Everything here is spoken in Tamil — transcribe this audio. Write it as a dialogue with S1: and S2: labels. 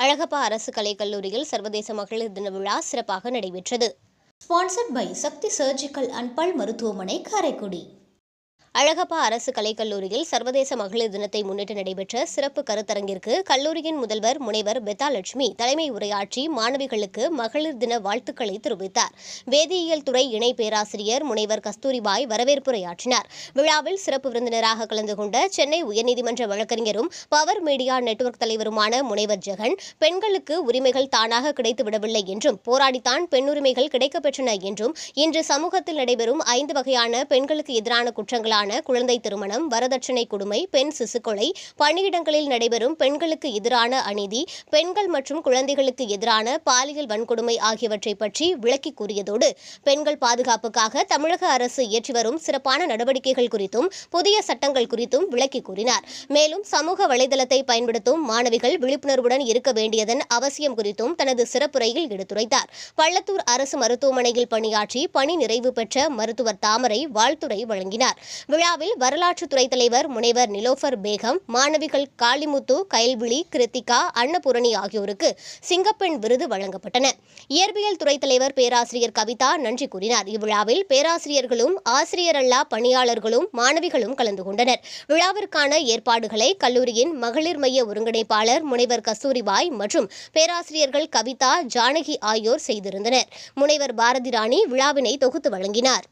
S1: அழகப்பா அரசு கலைக்கல்லூரியில் சர்வதேச மகளிர் தின விழா சிறப்பாக நடைபெற்றது.
S2: Sponsored by Sakthi surgical and பல் மருத்துவமனை, காரைக்குடி.
S1: அழகப்பா அரசு கலைக்கல்லூரியில் சர்வதேச மகளிர் தினத்தை முன்னிட்டு நடைபெற்ற சிறப்பு கருத்தரங்கிற்கு கல்லூரியின் முதல்வர் முனைவர் பெத்தாலட்சுமி தலைமை உரையாற்றி மாணவிகளுக்கு மகளிர் தின வாழ்த்துக்களை தெரிவித்தார். வேதியியல் துறை இணை பேராசிரியர் முனைவர் கஸ்தூரிபாய் வரவேற்புரையாற்றினார். விழாவில் சிறப்பு விருந்தினராக கலந்து கொண்ட சென்னை உயர்நீதிமன்ற வழக்கறிஞரும் பவர் மீடியா நெட்வொர்க் தலைவருமான முனைவர் ஜெகன், பெண்களுக்கு உரிமைகள் தானாக கிடைத்துவிடவில்லை என்றும் போராடித்தான் பெண்ணுரிமைகள் கிடைக்கப்பெற்றன என்றும் இன்று சமூகத்தில் நடைபெறும் 5 வகையான பெண்களுக்கு எதிரான குற்றங்களான குழந்தை திருமணம், வரதட்சணை கொடுமை, பெண் சிசுக்கொலை, பணியிடங்களில் நடைபெறும் பெண்களுக்கு எதிரான அநீதி, பெண்கள் மற்றும் குழந்தைகளுக்கு எதிரான பாலியல் வன்கொடுமை ஆகியவற்றை பற்றி விளக்கி கூறியதோடு பெண்கள் பாதுகாப்புக்காக தமிழக அரசு இயற்றி வரும் சிறப்பான நடவடிக்கைகள் குறித்தும் புதிய சட்டங்கள் குறித்தும் விளக்கி கூறினார். மேலும் சமூக வலைதளத்தை பயன்படுத்தும் மாணவிகள் விழிப்புணர்வுடன் இருக்க வேண்டியதன் அவசியம் குறித்தும் தனது சிறப்புரையில் எடுத்துரைத்தார். பள்ளத்தூர் அரசு மருத்துவமனையில் பணியாற்றி பணி நிறைவு பெற்ற மருத்துவர் தாமரை வாழ்த்துரை வழங்கினார். விழாவில் வரலாற்றுத்துறை தலைவர் முனைவர் நிலோஃபர் பேகம், மாணவிகள் காளிமுத்து, கயல்விழி, கிருத்திகா, அன்னபூரணி ஆகியோருக்கு சிங்கப்பெண் விருது வழங்கப்பட்டன. இயற்பியல் துறை தலைவர் பேராசிரியர் கவிதா நன்றி கூறினார். இவ்விழாவில் பேராசிரியர்களும் ஆசிரியரல்லா பணியாளர்களும் மாணவிகளும் கலந்து கொண்டனர். விழாவிற்கான ஏற்பாடுகளை கல்லூரியின் மகளிர் மைய ஒருங்கிணைப்பாளர் முனைவர் கஸ்தூரிபாய் மற்றும் பேராசிரியர்கள் கவிதா, ஜானகி ஆகியோர் செய்திருந்தனர். முனைவர் பாரதி ராணி விழாவினை தொகுத்து வழங்கினார்.